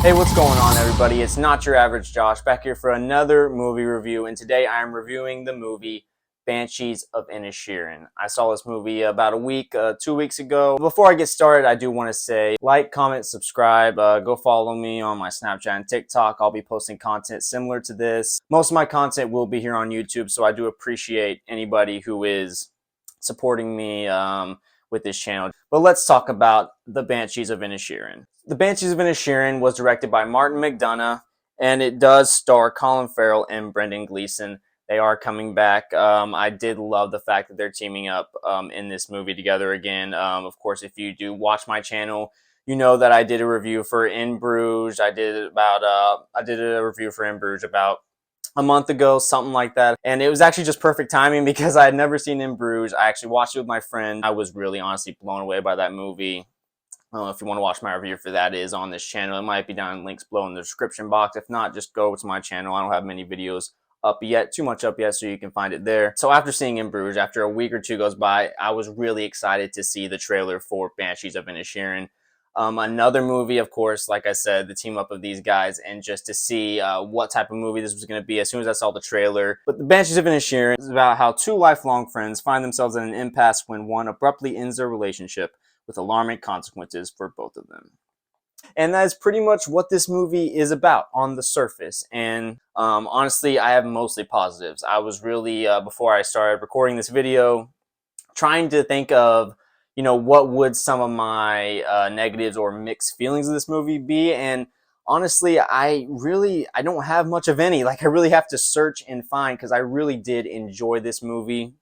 Hey, what's going on, everybody? It's Not Your Average Josh, back here for another movie review, and today I am reviewing the movie Banshees of Inisherin. I saw this movie about 2 weeks ago. Before I get started, I do want to say, like, comment, subscribe, go follow me on my Snapchat and TikTok. I'll be posting content similar to this. Most of my content will be here on YouTube, so I do appreciate anybody who is supporting me with this channel. But let's talk about the Banshees of Inisherin. The Banshees of Inisherin was directed by Martin McDonagh, and it does star Colin Farrell and Brendan Gleeson. They are coming back. I did love the fact that they're teaming up in this movie together again. Of course, if you do watch my channel, you know that I did a review for In Bruges. I did a review for In Bruges about a month ago, something like that. And it was actually just perfect timing because I had never seen In Bruges. I actually watched it with my friend. I was really honestly blown away by that movie. If you want to watch my review for that, it is on this channel. It might be down in links below in the description box. If not, just go to my channel. I don't have many videos up yet, too much up yet, so you can find it there. So after seeing In Bruges, after a week or two goes by, I was really excited to see the trailer for Banshees of Inisherin. Another movie, of course, like I said, the team up of these guys, and just to see what type of movie this was going to be as soon as I saw the trailer. But the Banshees of Inisherin is about how two lifelong friends find themselves in an impasse when one abruptly ends their relationship, with alarming consequences for both of them. And that is pretty much what this movie is about on the surface. And honestly, I have mostly positives. I was really, before I started recording this video, trying to think of, what would some of my negatives or mixed feelings of this movie be. And honestly, I don't have much of any. Like, I really have to search and find, because I really did enjoy this movie.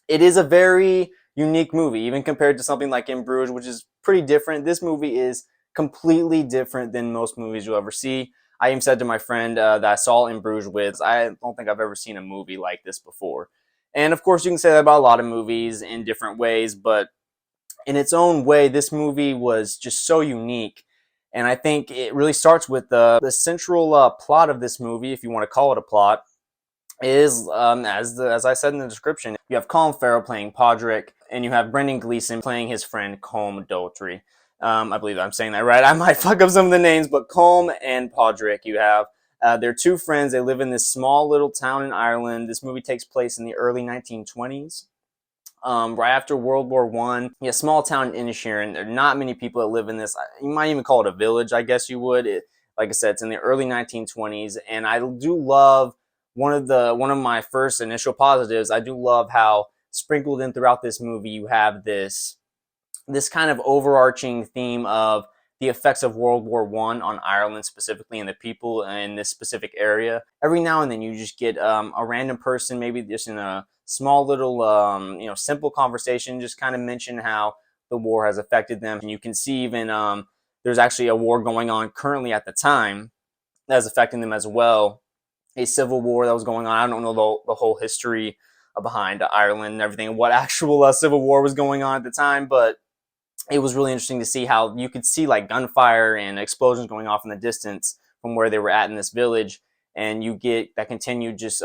It is a very unique movie, even compared to something like In Bruges, which is pretty different. This movie is completely different than most movies you'll ever see. I even said to my friend that I saw In Bruges with, I don't think I've ever seen a movie like this before. And of course, you can say that about a lot of movies in different ways, but in its own way, this movie was just so unique. And I think it really starts with the central plot of this movie, if you want to call it a plot, is as I said in the description, you have Colin Farrell playing Podrick, and you have Brendan Gleeson playing his friend Colm Dougherty. I believe I'm saying that right. I might fuck up some of the names, but Colm and Podrick, you have. They're two friends. They live in this small little town in Ireland. This movie takes place in the early 1920s. Right after World War I. Yeah, small town in Inisherin. There are not many people that live in this. You might even call it a village, I guess you would. Like I said, it's in the early 1920s, and I do love one of my first initial positives. I do love how sprinkled in throughout this movie you have this kind of overarching theme of the effects of World War I on Ireland specifically, and the people in this specific area. Every now and then you just get a random person, maybe just in a small little simple conversation, just kind of mention how the war has affected them. And you can see even there's actually a war going on currently at the time that's affecting them as well. A civil war that was going on. I don't know the whole history behind Ireland and everything, what actual civil war was going on at the time, but it was really interesting to see how you could see like gunfire and explosions going off in the distance from where they were at in this village. And you get that continued just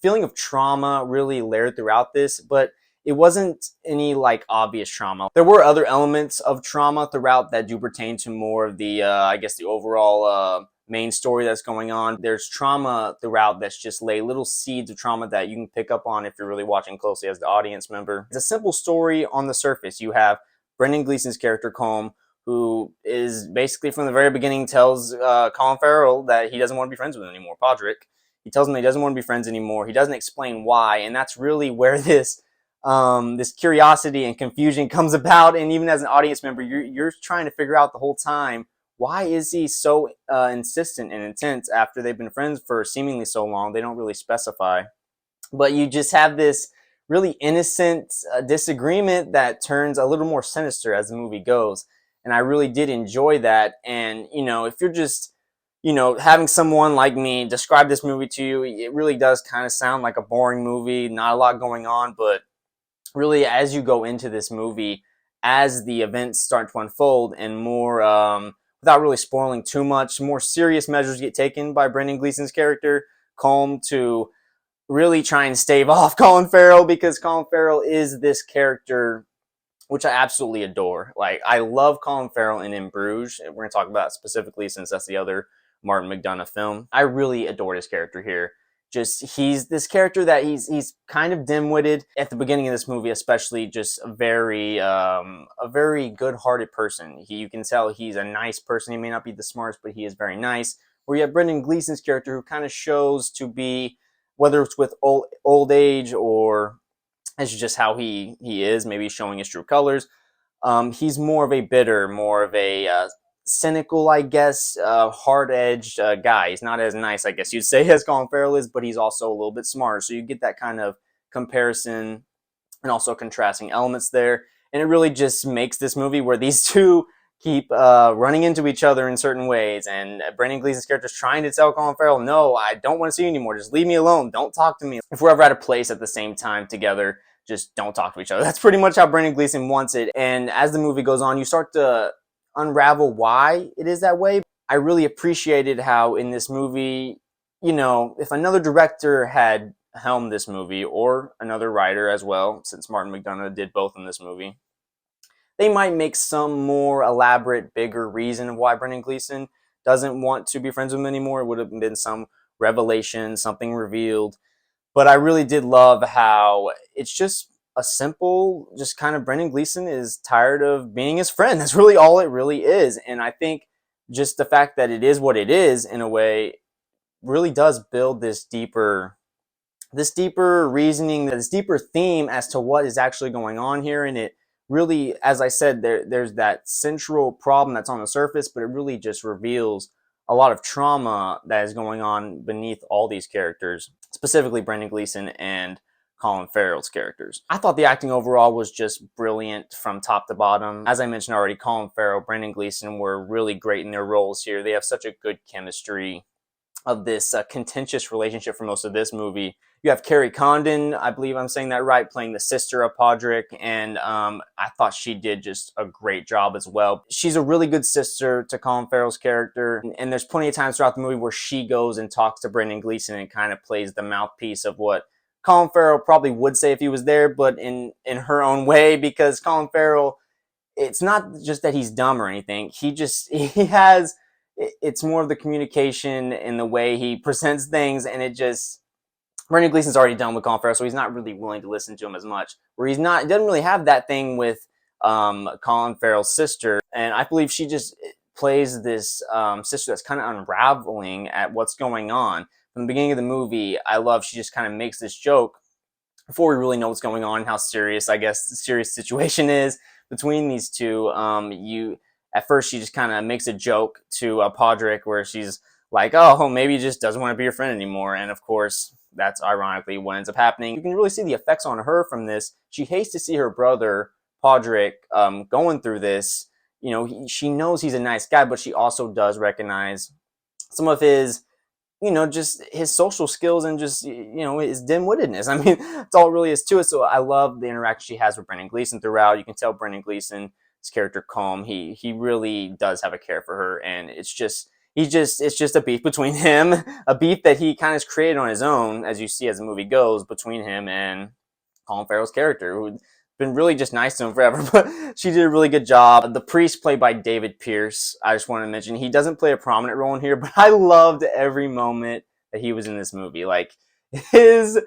feeling of trauma really layered throughout this, but it wasn't any like obvious trauma. There were other elements of trauma throughout that do pertain to more of the, I guess, the overall main story that's going on. There's trauma throughout that's just lay little seeds of trauma that you can pick up on if you're really watching closely as the audience member. It's a simple story on the surface. You have Brendan Gleeson's character, Colm, who is basically from the very beginning tells Colin Farrell that he doesn't want to be friends with him anymore, Podrick. He tells him that he doesn't want to be friends anymore. He doesn't explain why, and that's really where this curiosity and confusion comes about. And even as an audience member, you're trying to figure out the whole time, why is he so insistent and intense after they've been friends for seemingly so long? They don't really specify. But you just have this really innocent disagreement that turns a little more sinister as the movie goes. And I really did enjoy that. And, if you're just, having someone like me describe this movie to you, it really does kind of sound like a boring movie, not a lot going on. But really, as you go into this movie, as the events start to unfold and more, without really spoiling too much, more serious measures get taken by Brendan Gleeson's character, Colm, to really try and stave off Colin Farrell, because Colin Farrell is this character which I absolutely adore. Like, I love Colin Farrell in Bruges. We're going to talk about it specifically since that's the other Martin McDonagh film. I really adored his character here. Just, he's this character that he's kind of dim-witted at the beginning of this movie, especially. Just a very good-hearted person. You can tell he's a nice person. He may not be the smartest, but he is very nice. Where you have Brendan Gleeson's character, who kind of shows to be, whether it's with old age or it's just how he is, maybe showing his true colors. He's more of a bitter, more of a cynical, I guess, hard-edged guy. He's not as nice, I guess you'd say, as Colin Farrell is, but he's also a little bit smarter. So you get that kind of comparison and also contrasting elements there. And it really just makes this movie where these two keep running into each other in certain ways. And Brendan Gleeson's character is trying to tell Colin Farrell, no, I don't want to see you anymore. Just leave me alone. Don't talk to me. If we're ever at a place at the same time together, just don't talk to each other. That's pretty much how Brendan Gleeson wants it. And as the movie goes on, you start to unravel why it is that way. I really appreciated how in this movie, you know, if another director had helmed this movie, or another writer as well, since Martin McDonagh did both in this movie, they might make some more elaborate, bigger reason why Brendan Gleeson doesn't want to be friends with him anymore. It would have been some revelation, something revealed. But I really did love how it's just a simple, just kind of Brendan Gleeson is tired of being his friend. That's really all it really is. And I think just the fact that it is what it is, in a way, really does build this deeper reasoning, this deeper theme as to what is actually going on here. And it really, as I said, there's that central problem that's on the surface, but it really just reveals a lot of trauma that is going on beneath all these characters, specifically Brendan Gleeson and Colin Farrell's characters. I thought the acting overall was just brilliant from top to bottom. As I mentioned already, Colin Farrell, Brendan Gleeson were really great in their roles here. They have such a good chemistry of this contentious relationship for most of this movie. You have Carrie Condon, I believe I'm saying that right, playing the sister of Podrick, and I thought she did just a great job as well. She's a really good sister to Colin Farrell's character, and there's plenty of times throughout the movie where she goes and talks to Brendan Gleeson and kind of plays the mouthpiece of what Colin Farrell probably would say if he was there, but in her own way, because Colin Farrell, it's not just that he's dumb or anything. He has, it's more of the communication and the way he presents things, and it just, Brendan Gleeson's already done with Colin Farrell, so he's not really willing to listen to him as much. Where he doesn't really have that thing with Colin Farrell's sister, and I believe she just plays this sister that's kind of unraveling at what's going on. From the beginning of the movie, I love she just kind of makes this joke before we really know what's going on, how serious, I guess, the serious situation is between these two. At first, she just kind of makes a joke to Podrick where she's like, oh, maybe he just doesn't want to be your friend anymore. And of course, that's ironically what ends up happening. You can really see the effects on her from this. She hates to see her brother, Podrick, going through this. You know, she knows he's a nice guy, but she also does recognize some of his, you know, just his social skills and just, you know, his dim-wittedness. I mean, that's all it really is to it. So I love the interaction she has with Brendan Gleeson throughout. You can tell Brendan Gleeson's character, Colm, he really does have a care for her, and it's just a beef between him, a beef that he kind of created on his own, as you see as the movie goes, between him and Colin Farrell's character, who'd been really just nice to him forever, but she did a really good job. The priest, played by David Pierce, I just want to mention, he doesn't play a prominent role in here, but I loved every moment that he was in this movie. Like, his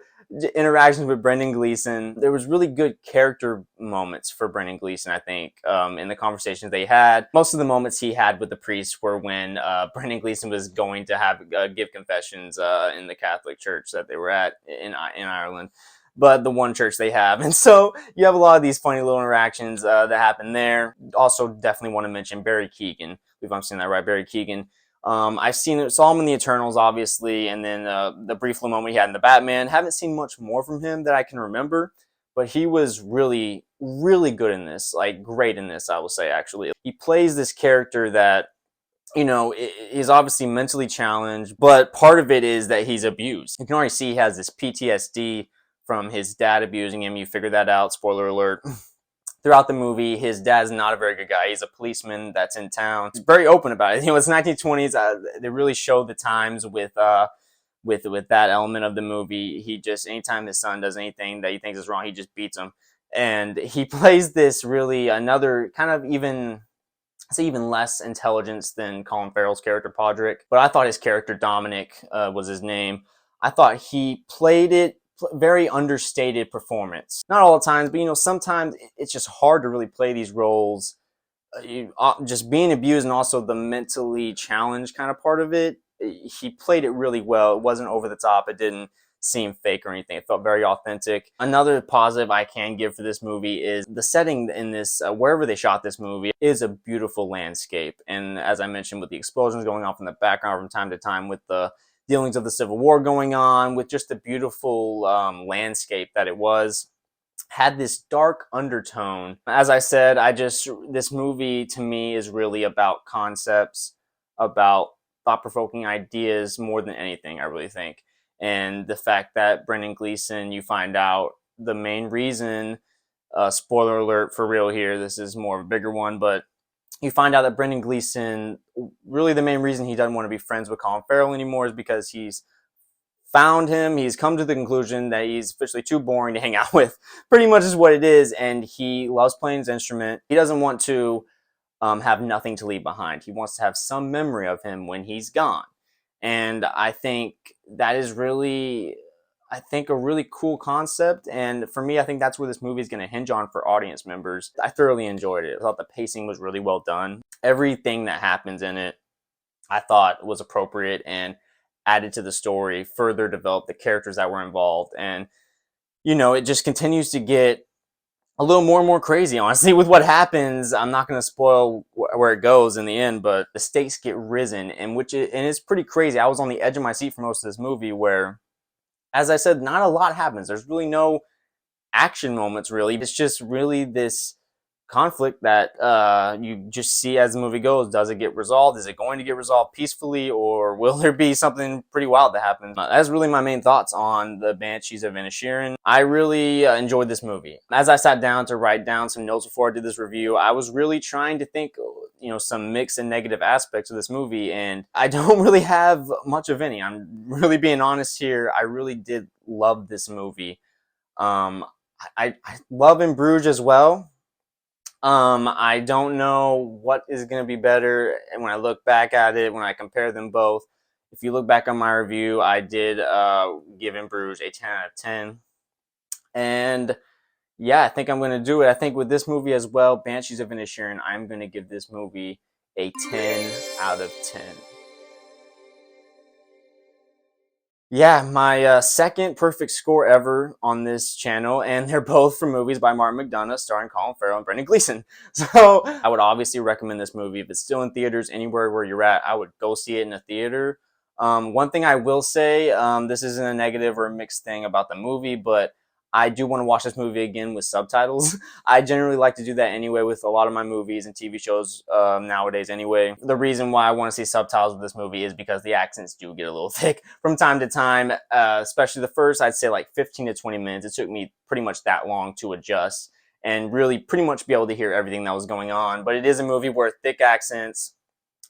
interactions with Brendan Gleeson, there was really good character moments for Brendan Gleeson, I think, in the conversations they had. Most of the moments he had with the priest were when Brendan Gleeson was going to have give confessions in the Catholic church that they were at in Ireland, but the one church they have. And so you have a lot of these funny little interactions that happen there. Also, definitely want to mention Barry Keoghan. I believe I'm saying that right, Barry Keoghan. Saw him in the Eternals, obviously, and then the brief little moment he had in the Batman. Haven't seen much more from him that I can remember, but he was really, really good in this, like great in this, I will say, actually. He plays this character that, you know, is obviously mentally challenged, but part of it is that he's abused. You can already see he has this PTSD from his dad abusing him. You figure that out, spoiler alert. Throughout the movie, his dad's not a very good guy. He's a policeman that's in town. He's very open about it. You know, it's 1920s. They really show the times with that element of the movie. He just, anytime his son does anything that he thinks is wrong, he just beats him. And he plays this really another kind of even less intelligence than Colin Farrell's character Podrick. But I thought his character Dominic was his name. I thought he played it very understated performance. Not all the times, but sometimes it's just hard to really play these roles. Just being abused and also the mentally challenged kind of part of it. He played it really well. It wasn't over the top. It didn't seem fake or anything. It felt very authentic. Another positive I can give for this movie is the setting in this, wherever they shot this movie, is a beautiful landscape. And as I mentioned, with the explosions going off in the background from time to time, with the dealings of the Civil War going on, with just the beautiful landscape that it was, had this dark undertone. As I said, this movie to me is really about concepts, about thought-provoking ideas more than anything, I really think. And the fact that Brendan Gleeson, you find out the main reason, spoiler alert for real here, this is more of a bigger one, but you find out that Brendan Gleeson, really the main reason he doesn't want to be friends with Colin Farrell anymore is because he's come to the conclusion that he's officially too boring to hang out with. Pretty much is what it is, and he loves playing his instrument. He doesn't want to have nothing to leave behind. He wants to have some memory of him when he's gone. And I think that is really, a really cool concept. And for me, I think that's where this movie is going to hinge on for audience members. I thoroughly enjoyed it. I thought the pacing was really well done. Everything that happens in it, I thought was appropriate and added to the story, further developed the characters that were involved. And, it just continues to get a little more and more crazy, honestly, with what happens. I'm not going to spoil where it goes in the end, but the stakes get risen, and it's pretty crazy. I was on the edge of my seat for most of this movie where, as I said, not a lot happens. There's really no action moments, really. It's just really this conflict that you just see as the movie goes. Does it get resolved? Is it going to get resolved peacefully, or will there be something pretty wild that happens? That's really my main thoughts on the Banshees of Inisherin. I really enjoyed this movie. As I sat down to write down some notes before I did this review, I was really trying to think, some mixed and negative aspects of this movie, and I don't really have much of any. I'm really being honest here. I really did love this movie. I love In Bruges as well. I don't know what is going to be better. And when I look back at it, when I compare them both, if you look back on my review, I did give In Bruges a 10 out of 10. And yeah, I think I'm going to do it. I think with this movie as well, Banshees of Inisherin, I'm going to give this movie a 10 out of 10. Yeah, my second perfect score ever on this channel, and they're both from movies by Martin McDonagh, starring Colin Farrell and Brendan Gleeson. So I would obviously recommend this movie. If it's still in theaters anywhere where you're at, I would go see it in a theater. One thing I will say, this isn't a negative or a mixed thing about the movie, but I do want to watch this movie again with subtitles. I generally like to do that anyway with a lot of my movies and TV shows nowadays anyway. The reason why I want to see subtitles with this movie is because the accents do get a little thick from time to time, especially the first, I'd say like 15 to 20 minutes. It took me pretty much that long to adjust and really pretty much be able to hear everything that was going on. But it is a movie where thick accents,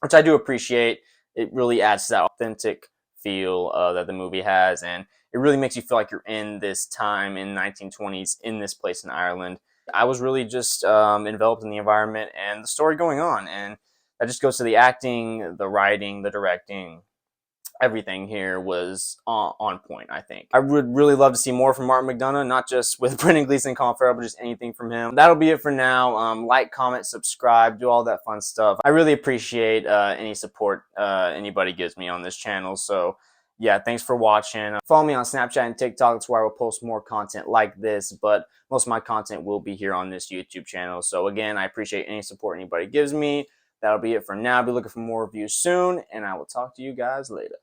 which I do appreciate, it really adds to that authentic feel that the movie has, and it really makes you feel like you're in this time in 1920s in this place in Ireland. I was really just enveloped in the environment and the story going on, and that just goes to the acting, the writing, the directing. Everything here was on point, I think. I would really love to see more from Martin McDonagh, not just with Brendan Gleeson and Colin Farrell, but just anything from him. That'll be it for now. Like, comment, subscribe, do all that fun stuff. I really appreciate any support anybody gives me on this channel. So yeah, thanks for watching. Follow me on Snapchat and TikTok. That's where I will post more content like this, but most of my content will be here on this YouTube channel. So again, I appreciate any support anybody gives me. That'll be it for now. I'll be looking for more reviews soon, and I will talk to you guys later.